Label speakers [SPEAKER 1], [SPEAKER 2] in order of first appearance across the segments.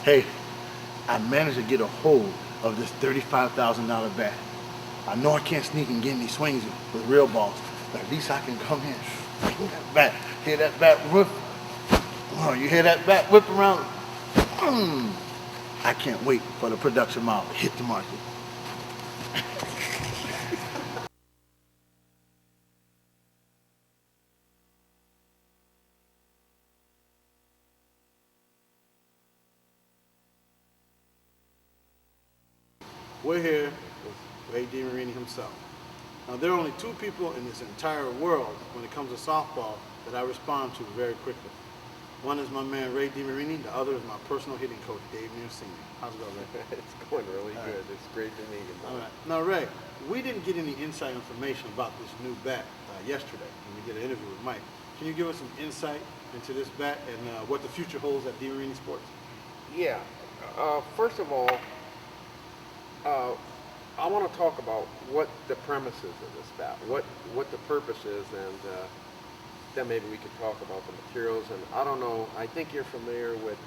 [SPEAKER 1] Hey, I managed to get a hold of this $35,000 bat. I know I can't sneak and get any swings with real balls, but at least I can come in, swing that bat, hear that bat whip. Oh, you hear that bat whip around? I can't wait for the production model to hit the market. We're here with Ray DeMarini himself. Now, there are only two people in this entire world when it comes to softball that I respond to very quickly. One is my man Ray DeMarini, the other is my personal hitting coach, Dave Sr. How's it going, Ray?
[SPEAKER 2] It's going really good. It's great to meet you.
[SPEAKER 1] All right. Now, Ray, we didn't get any inside information about this new bat yesterday when we did an interview with Mike. Can you give us some insight into this bat and what the future holds at DeMarini Sports?
[SPEAKER 2] Yeah. First of all, I want to talk about what the premise is of this bat, what the purpose is, and then maybe we could talk about the materials. And I don't know, I think you're familiar with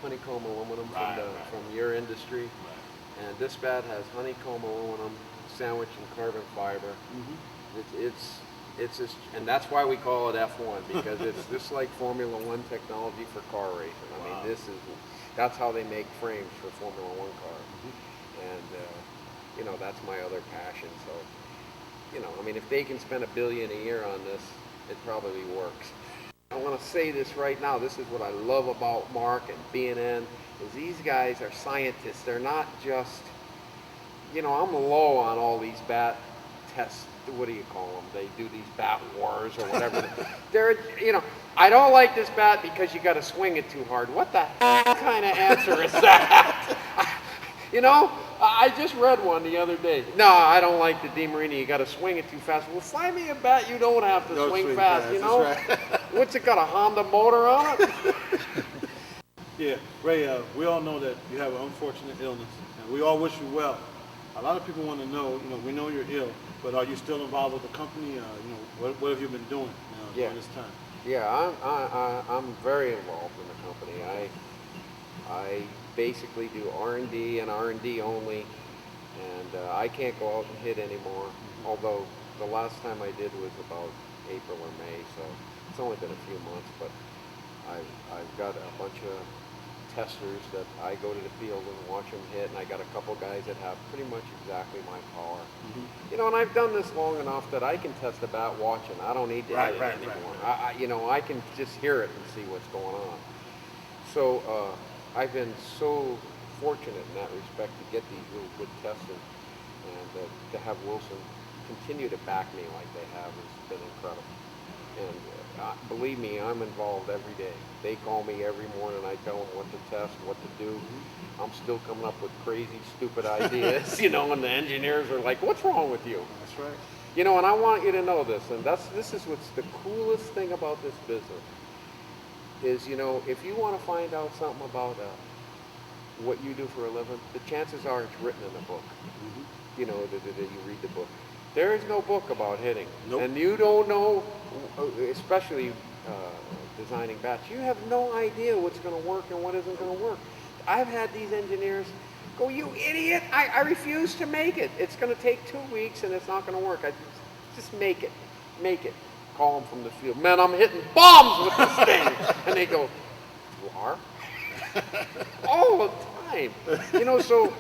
[SPEAKER 2] honeycomb aluminum from your industry. Right. And this bat has honeycomb aluminum sandwiched in carbon fiber. Mm-hmm. It's just, and that's why we call it F1, because it's just like Formula One technology for car racing. I mean, that's how they make frames for Formula One cars. Mm-hmm. And you know, that's my other passion. So, you know, I mean, if they can spend $1 billion a year on this, it probably works. I want to say this right now. This is what I love about Mark and BNN, is these guys are scientists. They're not just, you know, I'm low on all these bat tests. What do you call them? They do these bat wars or whatever. They're, you know, I don't like this bat because you got to swing it too hard. What the kind of answer is that? You know, I just read one the other day. No, I don't like the DeMarini. You got to swing it too fast. Well, find me a bat you don't have to swing fast. You know, right. What's it got, a Honda motor on it?
[SPEAKER 1] Yeah, Ray. We all know that you have an unfortunate illness, and we all wish you well. A lot of people want to know. You know, we know you're ill, but are you still involved with the company? You know, what have you been doing during this time?
[SPEAKER 2] Yeah, I'm very involved in the company. I basically do R&D and R&D only, and I can't go out and hit anymore, although the last time I did was about April or May, so it's only been a few months, but I've got a bunch of testers that I go to the field and watch them hit, and I got a couple guys that have pretty much exactly my power. Mm-hmm. You know, and I've done this long enough that I can test a bat watching. I don't need to hit it anymore. Right. You know, I can just hear it and see what's going on. So I've been so fortunate in that respect to get these really good tests, and to have Wilson continue to back me like they have has been incredible. And believe me, I'm involved every day. They call me every morning. I tell them what to test, what to do. Mm-hmm. I'm still coming up with crazy, stupid ideas, you know, and the engineers are like, what's wrong with you?
[SPEAKER 1] That's right.
[SPEAKER 2] You know, and I want you to know this, and this is what's the coolest thing about this business, is, you know, if you want to find out something about what you do for a living, the chances are it's written in a book. Mm-hmm. You know, that you read the book. There is no book about hitting. Nope. And you don't know, especially designing bats, you have no idea what's going to work and what isn't going to work. I've had these engineers go, you idiot, I refuse to make it. It's going to take 2 weeks and it's not going to work. I just make it. Call them from the field. Man, I'm hitting bombs with this thing. And they go, you are? All the time. You know, so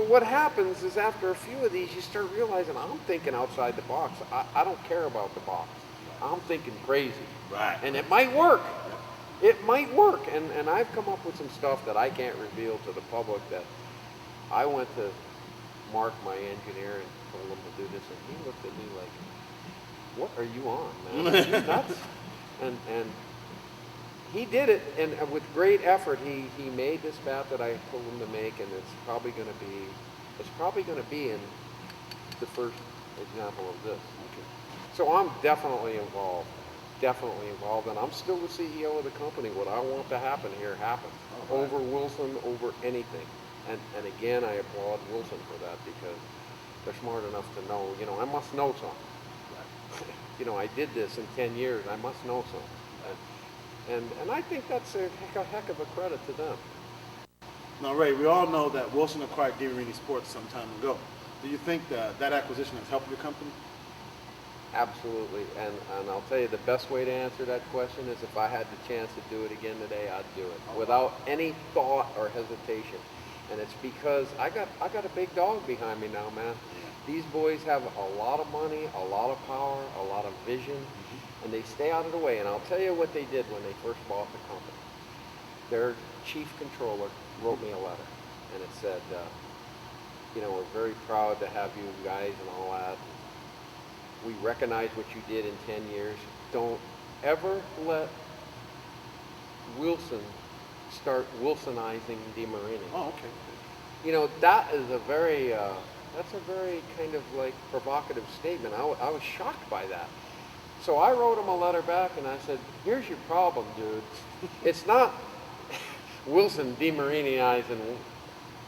[SPEAKER 2] what happens is after a few of these, you start realizing I'm thinking outside the box. I don't care about the box. I'm thinking crazy.
[SPEAKER 1] Right.
[SPEAKER 2] And it might work. It might work. And I've come up with some stuff that I can't reveal to the public that I went to Mark, my engineer, and told him to do this. And he looked at me like, what are you on, man? Are you nuts? And he did it, and with great effort, he made this bat that I told him to make, and it's probably going to be in the first example of this. Okay. So I'm definitely involved, and I'm still the CEO of the company. What I want to happen here happens. Right. Over Wilson, over anything. And again, I applaud Wilson for that, because they're smart enough to know, you know, I must know something. You know, I did this in 10 years. I must know something. And I think that's a heck of a credit to them.
[SPEAKER 1] Now, Ray, we all know that Wilson acquired DeMarini Sports some time ago. Do you think that that acquisition has helped your company?
[SPEAKER 2] Absolutely, and I'll tell you the best way to answer that question is if I had the chance to do it again today, I'd do it without any thought or hesitation. And it's because I got a big dog behind me now, man. These boys have a lot of money, a lot of power, a lot of vision, and they stay out of the way. And I'll tell you what they did when they first bought the company. Their chief controller wrote me a letter, and it said, you know, we're very proud to have you guys and all that. We recognize what you did in 10 years. Don't ever let Wilson start Wilsonizing DeMarini.
[SPEAKER 1] Oh, okay.
[SPEAKER 2] You know, that is a very, that's a very kind of like provocative statement. I was shocked by that. So I wrote him a letter back and I said, here's your problem, dude. It's not Wilson DeMarini-izing,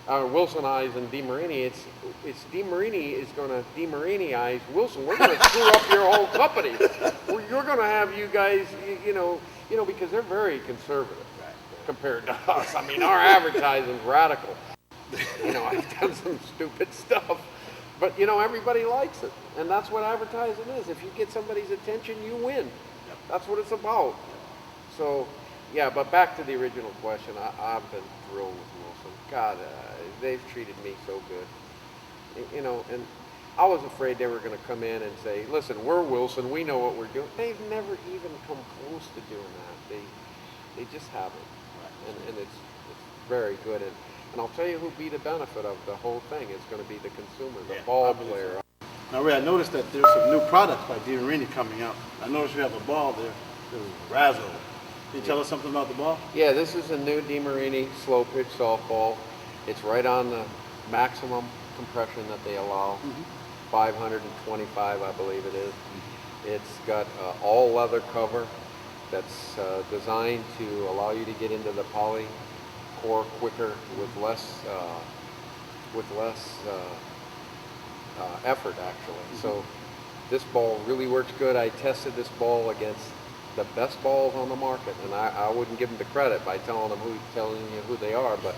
[SPEAKER 2] Wilsonize and DeMarini. It's DeMarini is going to DeMarini-ize Wilson. We're going to screw up your whole company. You're going to have you guys, you know, because they're very conservative compared to us. I mean, our advertising's radical. You know, I've done some stupid stuff, but you know, everybody likes it, and that's what advertising is. If you get somebody's attention, you win. That's what it's about. So, yeah, but back to the original question. I've been thrilled with Wilson. God, they've treated me so good. You know, and I was afraid they were going to come in and say, listen, we're Wilson, we know what we're doing. They've never even come close to doing that. They just haven't. And it's very good. And I'll tell you who'll be the benefit of the whole thing. It's going to be the consumer, the ball player.
[SPEAKER 1] So. Now, Ray, I noticed that there's some new products by DeMarini coming out. I noticed you have a ball there. There's Razzle. Can you tell us something about the ball? Yeah,
[SPEAKER 2] this is a new DeMarini slow pitch softball. It's right on the maximum compression that they allow. 525, I believe it is. It's got all leather cover that's designed to allow you to get into the poly core quicker with less effort, actually. So this ball really works good. I tested this ball against the best balls on the market, and I wouldn't give them the credit by telling you who they are, but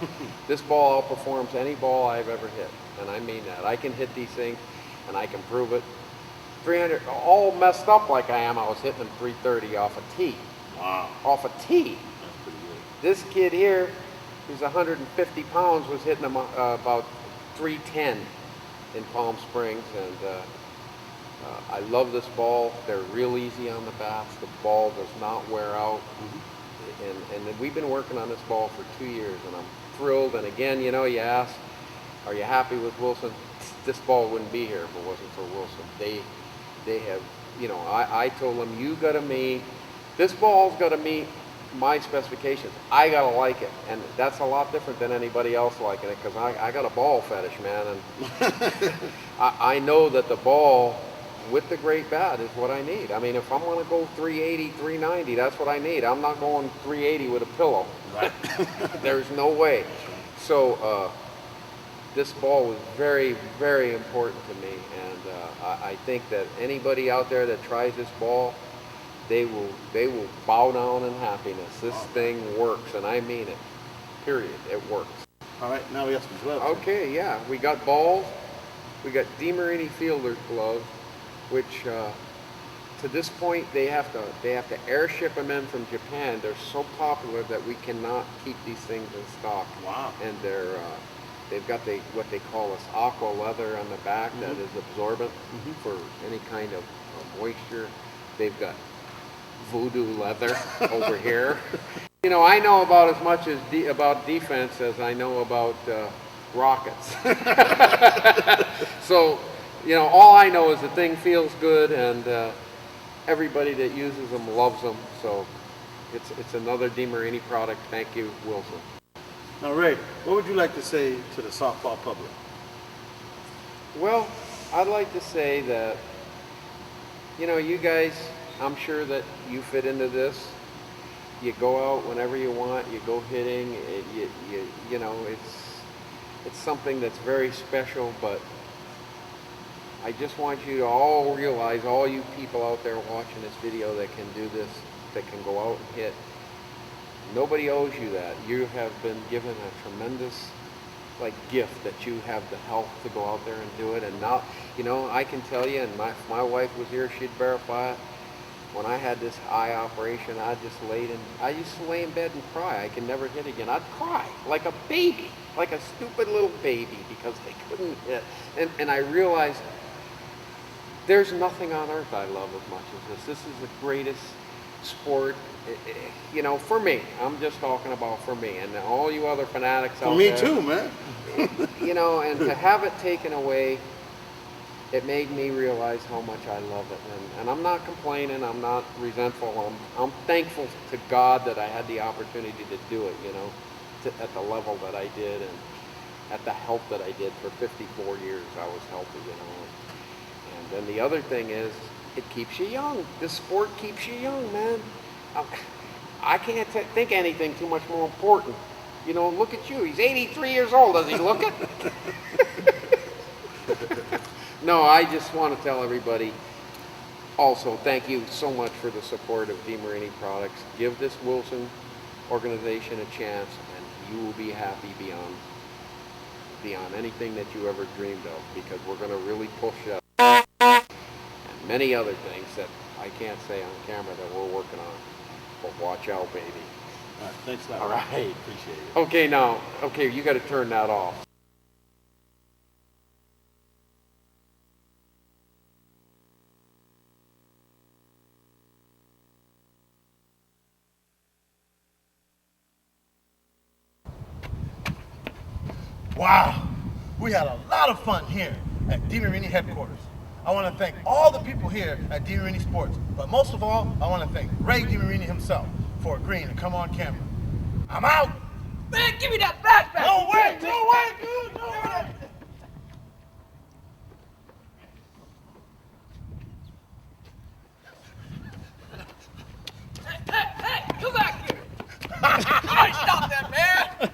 [SPEAKER 2] this ball outperforms any ball I've ever hit, and I mean that. I can hit these things, and I can prove it. 300, all messed up like I am, I was hitting them 330 off a tee.
[SPEAKER 1] Wow.
[SPEAKER 2] Off a tee.
[SPEAKER 1] That's pretty good.
[SPEAKER 2] This kid here, who's 150 pounds, was hitting them about 310 in Palm Springs, and I love this ball. They're real easy on the bats. The ball does not wear out. And we've been working on this ball for 2 years, and I'm thrilled. And again, you know, you ask, are you happy with Wilson? This ball wouldn't be here if it wasn't for Wilson. They have, you know, I told them, you got to meet, this ball's got to meet my specifications. I got to like it. And that's a lot different than anybody else liking it, because I got a ball fetish, man. And I know that the ball with the great bat is what I need. I mean, if I'm going to go 380, 390, that's what I need. I'm not going 380 with a pillow.
[SPEAKER 1] Right.
[SPEAKER 2] There's no way. So this ball was very, very important to me, and I think that anybody out there that tries this ball, they will bow down in happiness. This thing works, and I mean it. Period. It works.
[SPEAKER 1] All right, now we have some gloves.
[SPEAKER 2] Okay, yeah. We got balls. We got DeMarini fielder's gloves, which to this point they have to airship them in from Japan. They're so popular that we cannot keep these things in stock.
[SPEAKER 1] Wow.
[SPEAKER 2] And they've got what they call this aqua leather on the back that is absorbent for any kind of moisture. They've got voodoo leather over here. You know, I know about as much about defense as I know about rockets. So, you know, all I know is the thing feels good, and everybody that uses them loves them. So it's another DeMarini product. Thank you, Wilson.
[SPEAKER 1] Now, Ray, what would you like to say to the softball public?
[SPEAKER 2] Well, I'd like to say that, you know, you guys, I'm sure that you fit into this. You go out whenever you want. You go hitting. You know, it's something that's very special, but I just want you to all realize, all you people out there watching this video that can do this, that can go out and hit, Nobody owes you that. You have been given a tremendous gift that you have the health to go out there and do it. And now, I can tell you, and if my wife was here, she'd verify it. When I had this eye operation, I used to lay in bed and cry. I could never hit again. I'd cry like a baby, like a stupid little baby, because they couldn't hit. And I realized there's nothing on earth I love as much as this. This is the greatest sport, for me. I'm just talking about for me, and all you other fanatics out there.
[SPEAKER 1] For me too, man.
[SPEAKER 2] And to have it taken away, it made me realize how much I love it. And I'm not complaining, I'm not resentful, I'm thankful to God that I had the opportunity to do it, at the level that I did, and at the health that I did. For 54 years I was healthy, And then the other thing is, it keeps you young. This sport keeps you young, man. I can't think anything too much more important. Look at you. He's 83 years old. Does he look it? No, I just want to tell everybody also, thank you so much for the support of DeMarini products. Give this Wilson organization a chance, and you will be happy beyond anything that you ever dreamed of, because we're going to really push it. And many other things that I can't say on camera that we're working on. But watch out, baby.
[SPEAKER 1] All right, thanks a lot.
[SPEAKER 2] All right.
[SPEAKER 1] Appreciate it.
[SPEAKER 2] Okay, you got to turn that off.
[SPEAKER 1] Wow, we had a lot of fun here at DeMarini headquarters. I want to thank all the people here at DeMarini Sports, but most of all, I want to thank Ray DeMarini himself for agreeing to come on camera. I'm out!
[SPEAKER 3] Man, give me that backpack!
[SPEAKER 1] No way, dude, no way!
[SPEAKER 3] Hey, come back here! All right, stop that, man!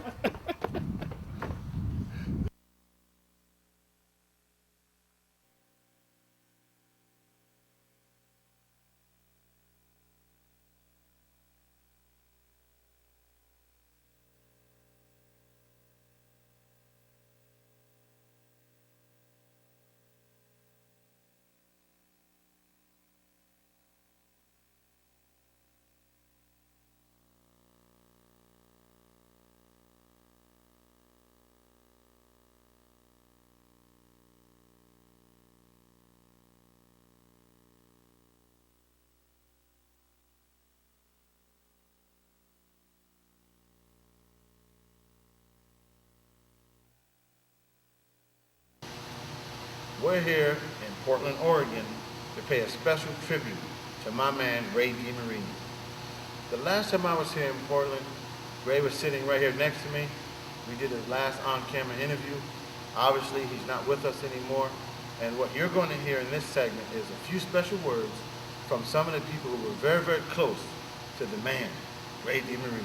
[SPEAKER 1] We're here in Portland, Oregon to pay a special tribute to my man, Ray DeMarini. The last time I was here in Portland, Ray was sitting right here next to me. We did his last on-camera interview. Obviously, he's not with us anymore. And what you're going to hear in this segment is a few special words from some of the people who were very, very close to the man, Ray DeMarini.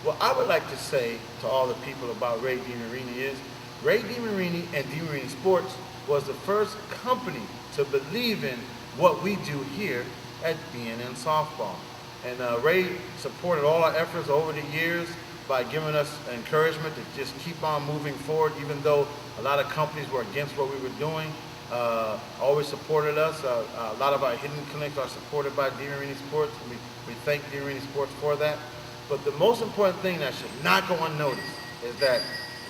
[SPEAKER 1] What I would like to say to all the people about Ray DeMarini is, Ray DeMarini and DeMarini Sports was the first company to believe in what we do here at BNN Softball. And Ray supported all our efforts over the years by giving us encouragement to just keep on moving forward, even though a lot of companies were against what we were doing. Always supported us. A lot of our hidden clinics are supported by DeMarini Sports. We thank DeMarini Sports for that. But the most important thing that should not go unnoticed is that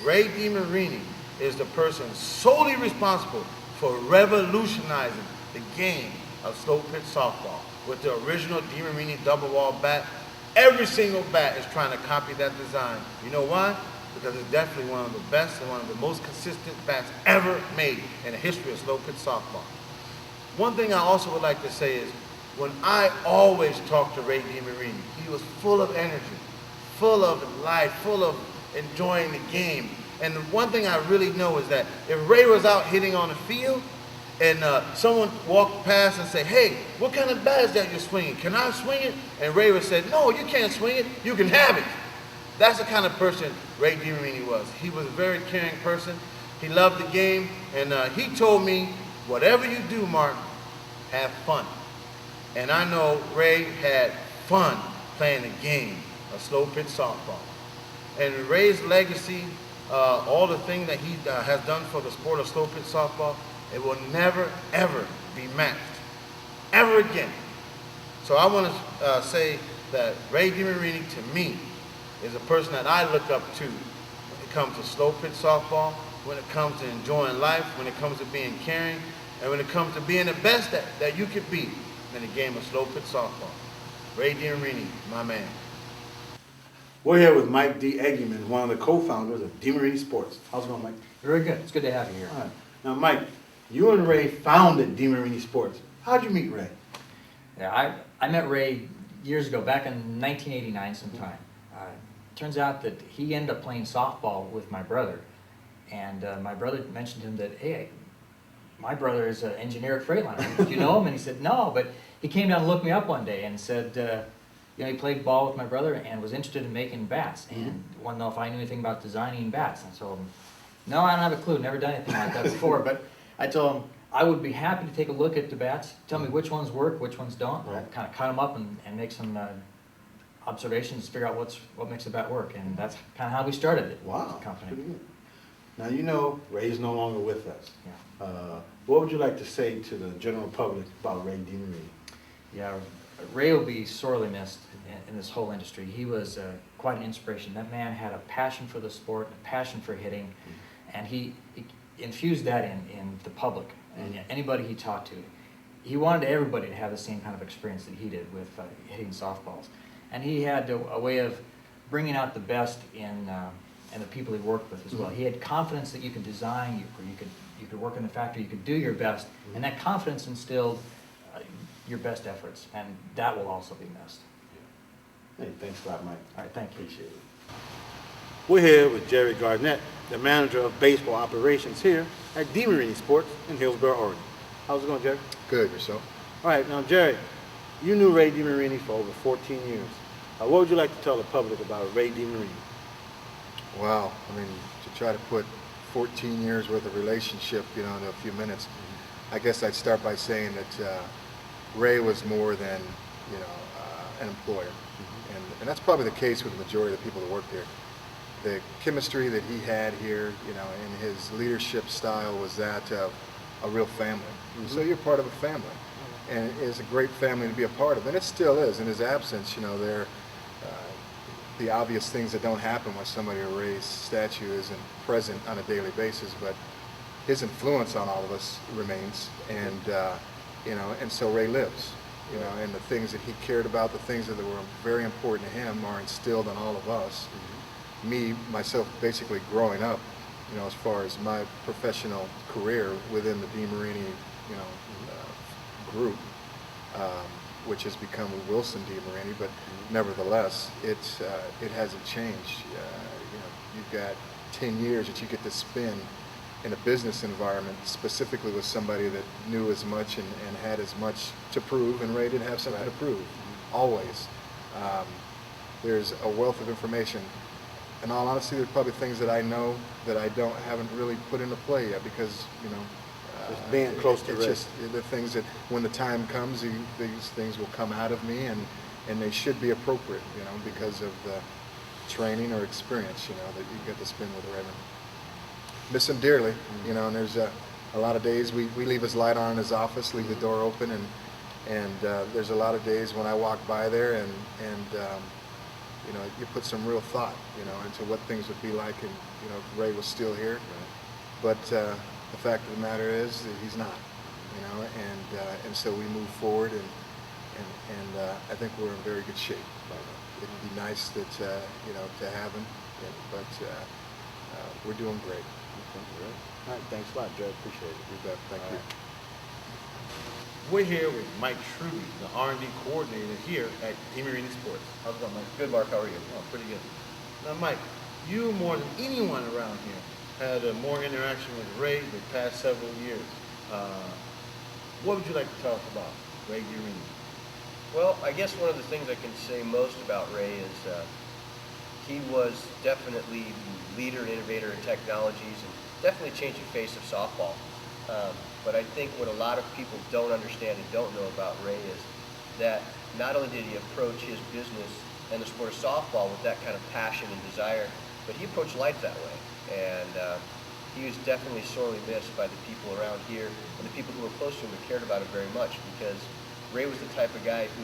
[SPEAKER 1] Ray DeMarini is the person solely responsible for revolutionizing the game of slow pitch softball with the original DeMarini double wall bat. Every single bat is trying to copy that design. You know why? Because it's definitely one of the best and one of the most consistent bats ever made in the history of slow pitch softball. One thing I also would like to say is, when I always talk to Ray DeMarini, he was full of energy, full of life, full of enjoying the game. And the one thing I really know is that if Ray was out hitting on the field and someone walked past and said, "Hey, what kind of bat is that you're swinging? Can I swing it?" And Ray would say, "No, you can't swing it. You can have it." That's the kind of person Ray DeMarini was. He was a very caring person. He loved the game, and he told me, "Whatever you do, Martin, have fun." And I know Ray had fun playing the game of slow pitch softball. And Ray's legacy, all the things that he has done for the sport of slow pitch softball, it will never, ever be matched, ever again. So I want to say that Ray DeMarini, to me, is a person that I look up to when it comes to slow pitch softball, when it comes to enjoying life, when it comes to being caring, and when it comes to being the best that you could be in the game of slow pitch softball. Ray DeMarini, my man. We're here with Mike D. Eggerman, one of the co-founders of DeMarini Sports. How's it going, Mike?
[SPEAKER 4] Very good. It's good to have you here.
[SPEAKER 1] All right. Now, Mike, you and Ray founded DeMarini Sports. How'd you meet Ray?
[SPEAKER 4] Yeah, I met Ray years ago, back in 1989 sometime. Turns out that he ended up playing softball with my brother. And my brother mentioned to him that, hey, my brother is an engineer at Freightliner. Did you know him? And he said, no, but he came down and looked me up one day and said, you know, he played ball with my brother and was interested in making bats and wanted to know if I knew anything about designing bats. And I told him, no, I don't have a clue, never done anything like that before. But I told him I would be happy to take a look at the bats, tell me which ones work, which ones don't. I'll kind of cut them up and make some observations, figure out what makes the bat work. And that's kind of how we started it.
[SPEAKER 1] Wow,
[SPEAKER 4] the company.
[SPEAKER 1] pretty good. Now, you know Ray's no longer with us.
[SPEAKER 4] Yeah.
[SPEAKER 1] What would you like to say to the general public about Ray DeMarini?
[SPEAKER 4] Yeah, Ray will be sorely missed in this whole industry. He was quite an inspiration. That man had a passion for the sport, a passion for hitting, and he infused that in the public and anybody he talked to. He wanted everybody to have the same kind of experience that he did with hitting softballs. And he had a way of bringing out the best in the people he worked with as well. He had confidence that you could design, you could work in the factory, you could do your best, and that confidence instilled your best efforts, and that will also be missed.
[SPEAKER 1] Hey, thanks a lot, Mike.
[SPEAKER 4] All right, thank you.
[SPEAKER 1] Appreciate it. We're here with Jerry Garnett, the manager of baseball operations here at DeMarini Sports in Hillsboro, Oregon. How's it going, Jerry?
[SPEAKER 5] Good, yourself?
[SPEAKER 1] All right, now, Jerry, you knew Ray DeMarini for over 14 years. What would you like to tell the public about Ray DeMarini?
[SPEAKER 5] Wow, I mean, to try to put 14 years worth of relationship, you know, in a few minutes, I guess I'd start by saying that Ray was more than, you know, an employer. And that's probably the case with the majority of the people that work here. The chemistry that he had here, you know, and his leadership style was that of a real family. So you're part of a family. And it's a great family to be a part of. And it still is. In his absence, you know, there the obvious things that don't happen when somebody of Ray's statue isn't present on a daily basis, but his influence on all of us remains, and you know, and so Ray lives, you know, and the things that he cared about, the things that were very important to him, are instilled in all of us. Me, myself, basically growing up, you know, as far as my professional career within the DeMarini, you know, group, which has become Wilson DeMarini, but nevertheless, it hasn't changed. You know, you've got 10 years that you get to spend in a business environment, specifically with somebody that knew as much and had as much to prove, and Ray didn't have something to prove, always. There's a wealth of information. In all honesty, there's probably things that I know that I haven't really put into play yet, because, you know,
[SPEAKER 1] Just being close to
[SPEAKER 5] it's
[SPEAKER 1] Ray.
[SPEAKER 5] just the things that when the time comes, these things will come out of me, and they should be appropriate, you know, because of the training or experience, you know, that you get to spend with Raymond. Miss him dearly, you know, and there's a lot of days we leave his light on in his office, leave the door open, and there's a lot of days when I walk by there and you know, you put some real thought, you know, into what things would be like, and, you know, if Ray was still here. But the fact of the matter is that he's not, you know, and so we move forward, and I think we're in very good shape. It'd be nice that you know, to have him, but we're doing great.
[SPEAKER 1] All right, thanks a lot, Jerry. Appreciate it.
[SPEAKER 5] You bet. Thank you.
[SPEAKER 1] We're here with Mike Truby, the R&D coordinator here at DeMarini Sports. How's it going, Mike?
[SPEAKER 6] Good, Mark. How are you?
[SPEAKER 1] Oh, pretty good. Now, Mike, you more than anyone around here had more interaction with Ray the past several years. What would you like to talk about Ray DeMarini?
[SPEAKER 6] Well, I guess one of the things I can say most about Ray is he was definitely the leader and innovator in technologies, and definitely changed the face of softball. But I think what a lot of people don't understand and don't know about Ray is that not only did he approach his business and the sport of softball with that kind of passion and desire, but he approached life that way. And he was definitely sorely missed by the people around here and the people who were close to him and cared about him very much, because Ray was the type of guy who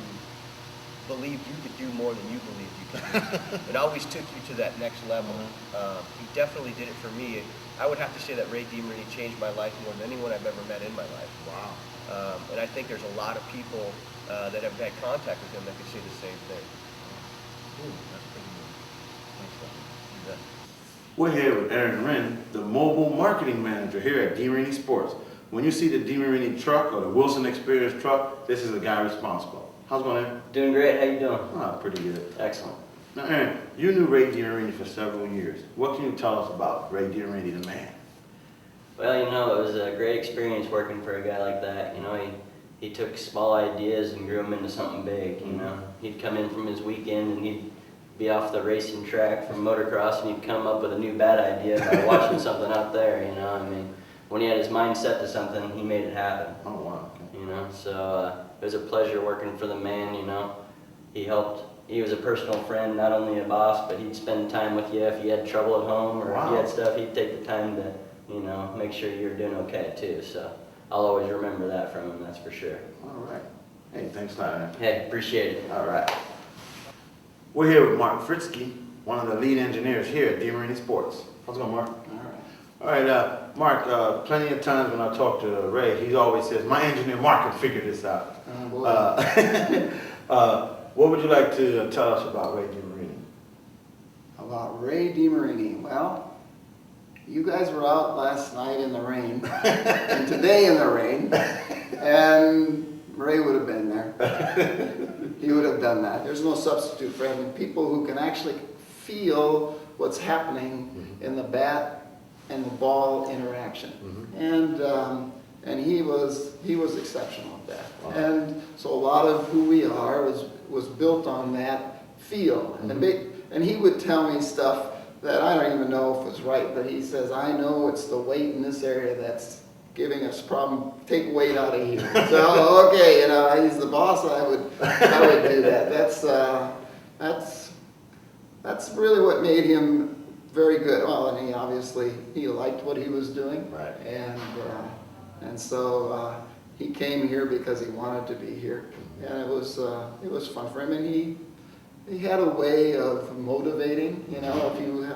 [SPEAKER 6] believed you could do more than you believed you could do. It always took you to that next level. He definitely did it for me. I would have to say that Ray DeMarini changed my life more than anyone I've ever met in my life.
[SPEAKER 1] Wow.
[SPEAKER 6] And I think there's a lot of people that have had contact with him that could say the same thing.
[SPEAKER 1] Ooh, that's pretty good. Thanks, Doc.
[SPEAKER 6] You bet.
[SPEAKER 1] We're here with Aaron Wren, the mobile marketing manager here at DeMarini Sports. When you see the DeMarini truck or the Wilson Experience truck, this is the guy responsible. How's it going, Aaron?
[SPEAKER 7] Doing great. How you doing?
[SPEAKER 1] Ah, pretty good.
[SPEAKER 7] Excellent.
[SPEAKER 1] Now, Aaron, you knew Ray DeMarini for several years. What can you tell us about Ray DeMarini, the man?
[SPEAKER 7] Well, it was a great experience working for a guy like that. He took small ideas and grew them into something big. He'd come in from his weekend and he'd be off the racing track from motocross, and he'd come up with a new bad idea by watching something out there. When he had his mind set to something, he made it happen.
[SPEAKER 1] Oh, wow.
[SPEAKER 7] So it was a pleasure working for the man. He helped. He was a personal friend, not only a boss, but he'd spend time with you if you had trouble at home or if you had stuff. He'd take the time to, make sure you're doing okay too. So I'll always remember that from him. That's for sure.
[SPEAKER 1] All right. Hey, thanks a lot, Aaron.
[SPEAKER 7] Hey, appreciate it.
[SPEAKER 1] All right. We're here with Mark Fritzke, one of the lead engineers here at DeMarini Sports. How's it going, Mark? All right, Mark, plenty of times when I talk to Ray, he always says, my engineer Mark can figure this out. What would you like to tell us about Ray DeMarini?
[SPEAKER 8] About Ray DeMarini. Well, you guys were out last night in the rain, and today in the rain, and Ray would have been there. He would have done that. There's no substitute for having people who can actually feel what's happening in the bat and the ball interaction. And he was exceptional at that.
[SPEAKER 1] Wow.
[SPEAKER 8] And so a lot of who we are was built on that feel. And he would tell me stuff that I don't even know if was right, but he says, I know it's the weight in this area that's giving us a problem. Take weight out of here. So okay, he's the boss. I would do that. That's really what made him very good. Well, and he liked what he was doing.
[SPEAKER 1] Right.
[SPEAKER 8] And so he came here because he wanted to be here, and it was fun for him. And he had a way of motivating. If you in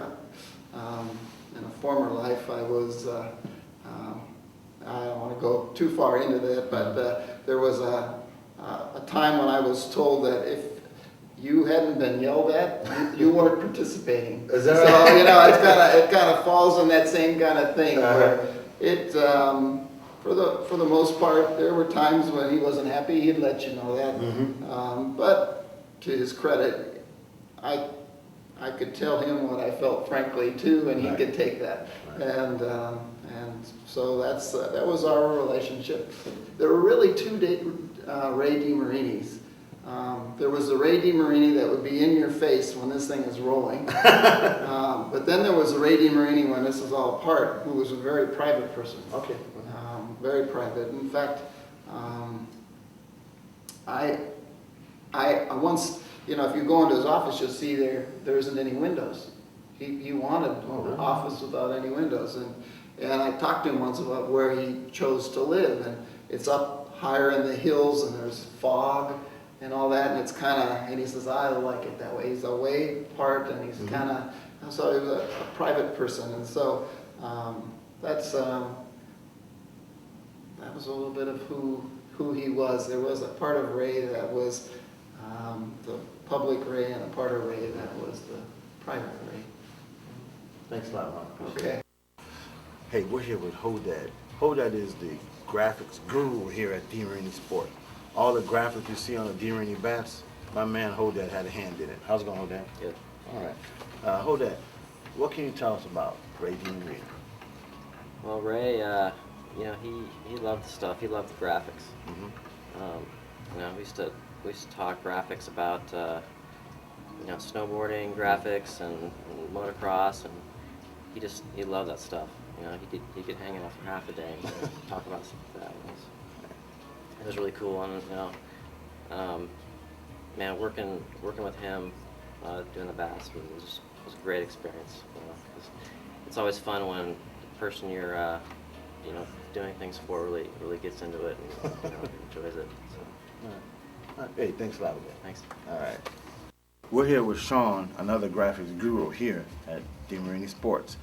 [SPEAKER 8] a former life, I was. I don't want to go too far into that, but there was a time when I was told that if you hadn't been yelled at, you weren't participating.
[SPEAKER 1] Is that
[SPEAKER 8] so,
[SPEAKER 1] right?
[SPEAKER 8] it kind of falls in that same kind of thing where it, for the most part, there were times when he wasn't happy. He'd let you know that. But to his credit, I could tell him what I felt frankly too, and he could take that. And so that was our relationship. There were really two Ray DeMarinis. There was the Ray DeMarini that would be in your face when this thing is rolling. But then there was the Ray DeMarini when this is all apart, who was a very private person.
[SPEAKER 1] Okay.
[SPEAKER 8] Very private. In fact, I once, if you go into his office, you'll see there isn't any windows. He wanted an office without any windows. And I talked to him once about where he chose to live. And it's up higher in the hills, and there's fog and all that, and it's and he says, I like it that way. He's away apart, and he's so he was a private person. And so that was a little bit of who he was. There was a part of Ray that was the public Ray, and a part of Ray that was the private Ray.
[SPEAKER 1] Thanks a lot, Mark.
[SPEAKER 8] Okay.
[SPEAKER 1] Hey, we're here with Hodad. Hodad is the graphics guru here at DeMarini Sport. All the graphics you see on the DeMarini bats, my man Hodad had a hand in it. How's it going, Hodad?
[SPEAKER 7] Good.
[SPEAKER 1] All right. Hodad, what can you tell us about Ray DeMarini?
[SPEAKER 7] Well, Ray, he loved the stuff. He loved the graphics. We used to talk graphics about snowboarding graphics and motocross, and he loved that stuff. He could hang out for half a day and talk about stuff like that. It was really cool, and man, working with him
[SPEAKER 9] doing the bats. It was a great experience. 'Cause it's always fun when the person you're doing things for really gets into it and enjoys it. So.
[SPEAKER 1] All right. Hey, thanks a lot again.
[SPEAKER 9] Thanks.
[SPEAKER 1] All right. We're here with Sean, another graphics guru here at DeMarini Sports.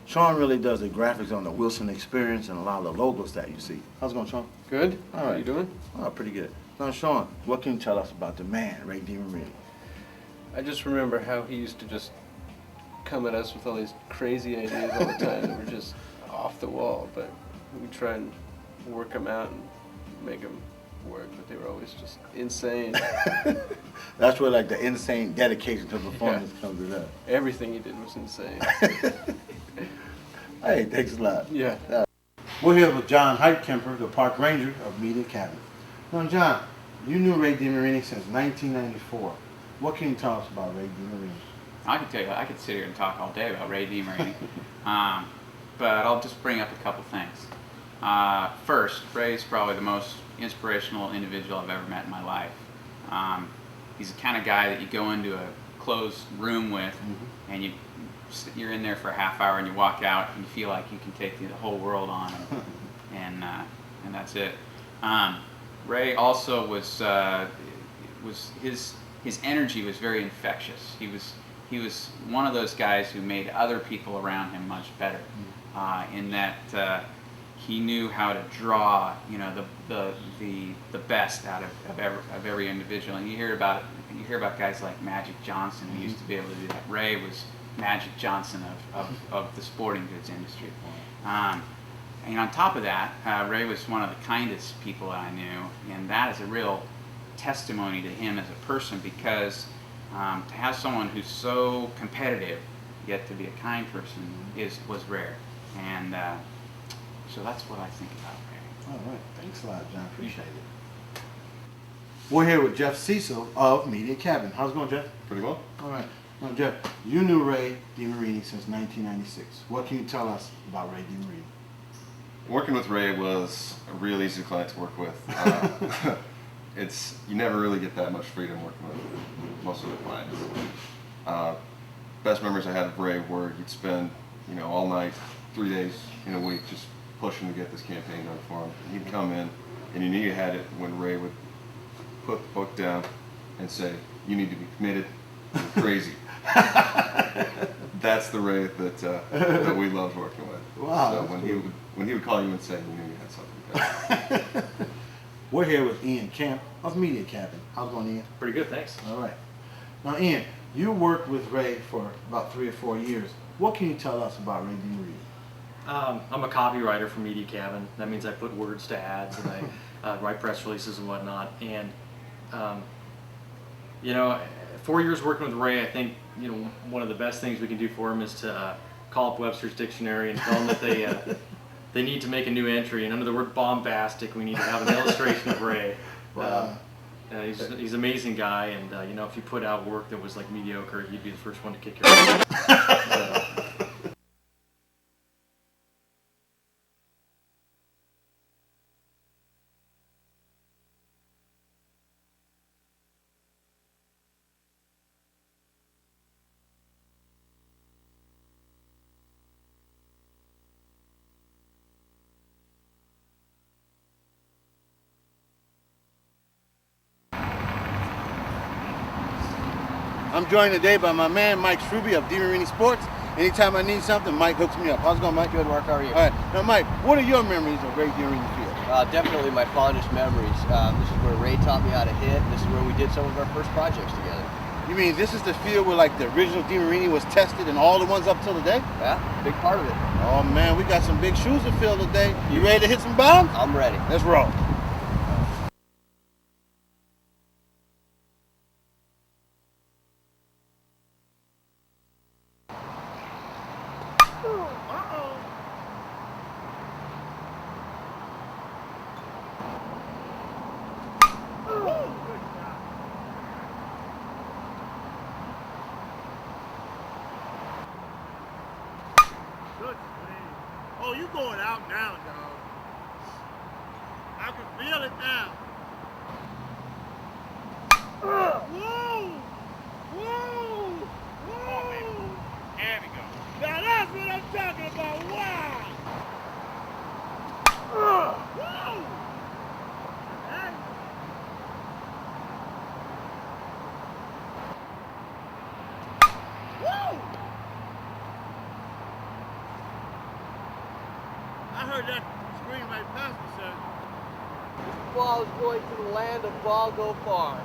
[SPEAKER 1] Sean really does the graphics on the Wilson Experience and a lot of the logos that you see. How's it going, Sean?
[SPEAKER 2] Good.
[SPEAKER 1] All
[SPEAKER 2] How
[SPEAKER 1] right.
[SPEAKER 2] you doing?
[SPEAKER 1] Oh, pretty good. Now, Sean, what can you tell us about the man, Ray DeMarini?
[SPEAKER 2] I just remember how he used to just come at us with all these crazy ideas all the time that were just off the wall, but we try and work them out and make them work, but they were always just insane.
[SPEAKER 1] That's where like the insane dedication to performance comes to that.
[SPEAKER 2] Everything he did was insane.
[SPEAKER 1] Hey, thanks a lot.
[SPEAKER 2] Yeah.
[SPEAKER 1] We're here with John Heitkemper, the park ranger of Media Cabin. Now, John, you knew Ray DeMarini since 1994. What can you tell us about Ray DeMarini?
[SPEAKER 10] I could tell you, I could sit here and talk all day about Ray DeMarini, but I'll just bring up a couple things. First, Ray's probably the most inspirational individual I've ever met in my life. He's the kind of guy that you go into a closed room with, and you're in there for a half hour, and you walk out, and you feel like you can take the whole world on, and that's it. Ray also was his energy was very infectious. He was one of those guys who made other people around him much better, in that he knew how to draw, the best out of every individual. And you hear about guys like Magic Johnson who used to be able to do that. Ray was Magic Johnson of the sporting goods industry. And on top of that, Ray was one of the kindest people I knew, and that is a real testimony to him as a person, because to have someone who's so competitive yet to be a kind person was rare. And so that's what I think about Ray.
[SPEAKER 1] All right. Thanks a lot, John. Appreciate it. We're here with Jeff Cecil of Media Cabin. How's it going, Jeff?
[SPEAKER 11] Pretty well.
[SPEAKER 1] All right. Now, Jeff, you knew Ray DeMarini since 1996. What can you tell us about Ray DeMarini?
[SPEAKER 11] Working with Ray was a real easy client to work with. You never really get that much freedom working with most of the clients. Best memories I had of Ray were you'd spend, all night, 3 days in a week just pushing to get this campaign done for him. And he'd come in, and you knew you had it when Ray would put the book down and say, "You need to be committed. You're crazy." That's the Ray that we loved working with.
[SPEAKER 1] Wow.
[SPEAKER 11] So when he would call you and say, "You knew you had something good."
[SPEAKER 1] We're here with Ian Camp of Media Cabin. How's it going, Ian?
[SPEAKER 12] Pretty good, thanks.
[SPEAKER 1] All right. Now, Ian, you worked with Ray for about 3 or 4 years. What can you tell us about Ray DeMarini?
[SPEAKER 12] I'm a copywriter for Media Cabin. That means I put words to ads and I write press releases and whatnot. And 4 years working with Ray, I think one of the best things we can do for him is to call up Webster's Dictionary and tell them that they need to make a new entry. And under the word bombastic, we need to have an illustration of Ray.
[SPEAKER 1] Wow.
[SPEAKER 12] He's an amazing guy, and if you put out work that was like mediocre, he'd be the first one to kick your ass.
[SPEAKER 1] I'm joined today by my man, Mike Struby of DeMarini Sports. Anytime I need something, Mike hooks me up. How's it going, Mike?
[SPEAKER 6] Good, Mark. How are you?
[SPEAKER 1] All right. Now, Mike, what are your memories of Ray DeMarini Field?
[SPEAKER 6] Definitely my fondest memories. This is where Ray taught me how to hit. This is where we did some of our first projects together.
[SPEAKER 1] You mean this is the field where like the original DeMarini was tested and all the ones up till today?
[SPEAKER 6] Yeah, big part of it.
[SPEAKER 1] Oh man, we got some big shoes to fill today. You ready to hit some bombs?
[SPEAKER 6] I'm ready.
[SPEAKER 1] Let's roll. Oh, you going out now, dog. I can feel it now. Whoa! Whoa! what I'm talking about. Wow. Woo. Hey. Woo. I heard that scream right past me, sir.
[SPEAKER 3] This ball is going to the land of ball go far.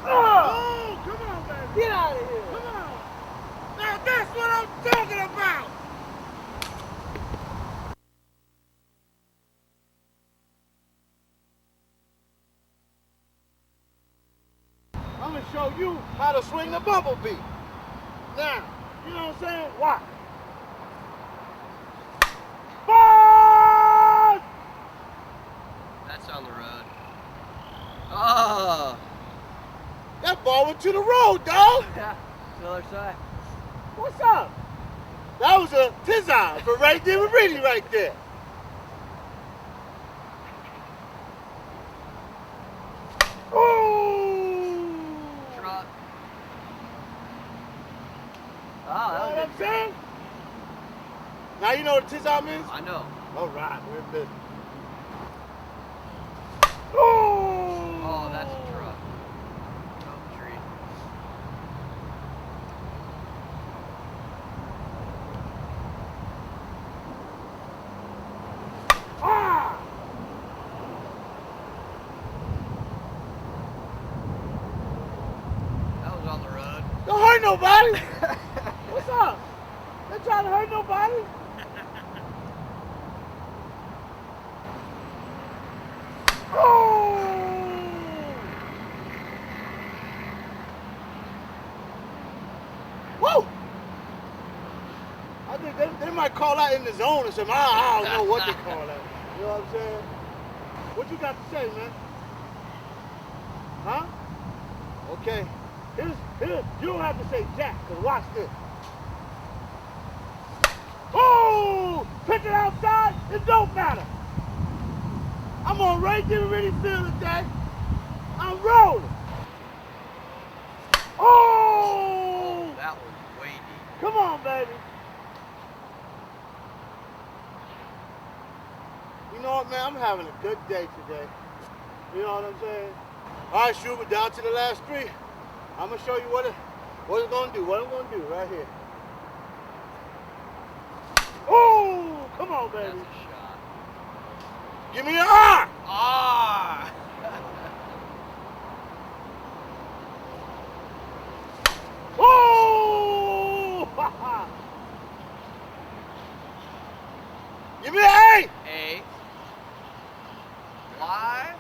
[SPEAKER 1] Oh, come on, baby.
[SPEAKER 3] Get out of here.
[SPEAKER 1] Come on. Now that's what I'm talking about. I'm going to show you how to swing the bumblebee. Now, you know what I'm saying? Watch. Ball!
[SPEAKER 3] That's on the road. Oh!
[SPEAKER 1] That ball went to the road, dog.
[SPEAKER 3] Yeah, to the other side.
[SPEAKER 1] What's up? That was a tizon for Ray DeMarini right there. Ooh!
[SPEAKER 3] Truck. Oh,
[SPEAKER 1] You know
[SPEAKER 3] that was
[SPEAKER 1] what I'm
[SPEAKER 3] good.
[SPEAKER 1] saying? Now you know what a tizon means?
[SPEAKER 3] I know.
[SPEAKER 1] All right, we're in business.
[SPEAKER 3] Oh, that's a truck. Oh, tree.
[SPEAKER 1] Ah!
[SPEAKER 3] That was on the road.
[SPEAKER 1] Don't hurt nobody. What's up? They trying to hurt nobody? Oh! Woo! I think they might call that in the zone or something. I don't know what they call that. You know what I'm saying? What you got to say, man? Huh? Okay. Here's, you don't have to say jack, because watch this. Oh! Pitch it outside, it don't matter. I'm on Ray DeMarini field today. I'm rolling. Oh!
[SPEAKER 3] That was way deep.
[SPEAKER 1] Come on, baby. You know what, man? I'm having a good day today. You know what I'm saying? All right, shoot, we're down to the last three. I'm going to show you what it's going to do, what I'm going to do right here. Oh, come on, baby.
[SPEAKER 3] That's a shot.
[SPEAKER 1] Give me an R.
[SPEAKER 3] Ah!
[SPEAKER 1] Oh! Give me an A.
[SPEAKER 3] A. Y.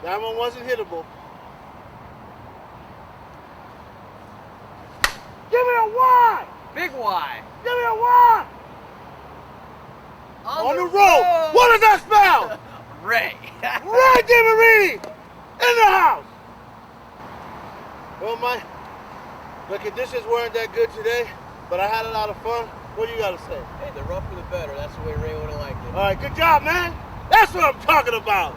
[SPEAKER 1] That one wasn't hittable. Give me a Y!
[SPEAKER 3] Big Y.
[SPEAKER 1] Give me a Y! On the road!
[SPEAKER 3] road.
[SPEAKER 1] What does that spell?
[SPEAKER 3] Ray.
[SPEAKER 1] Ray DeMarini in the house! Well, the conditions weren't that good today, but I had a lot of fun. What do you got to say?
[SPEAKER 6] Hey, the rougher the better. That's the way Ray would have liked it.
[SPEAKER 1] All right, good job, man. That's what I'm talking about.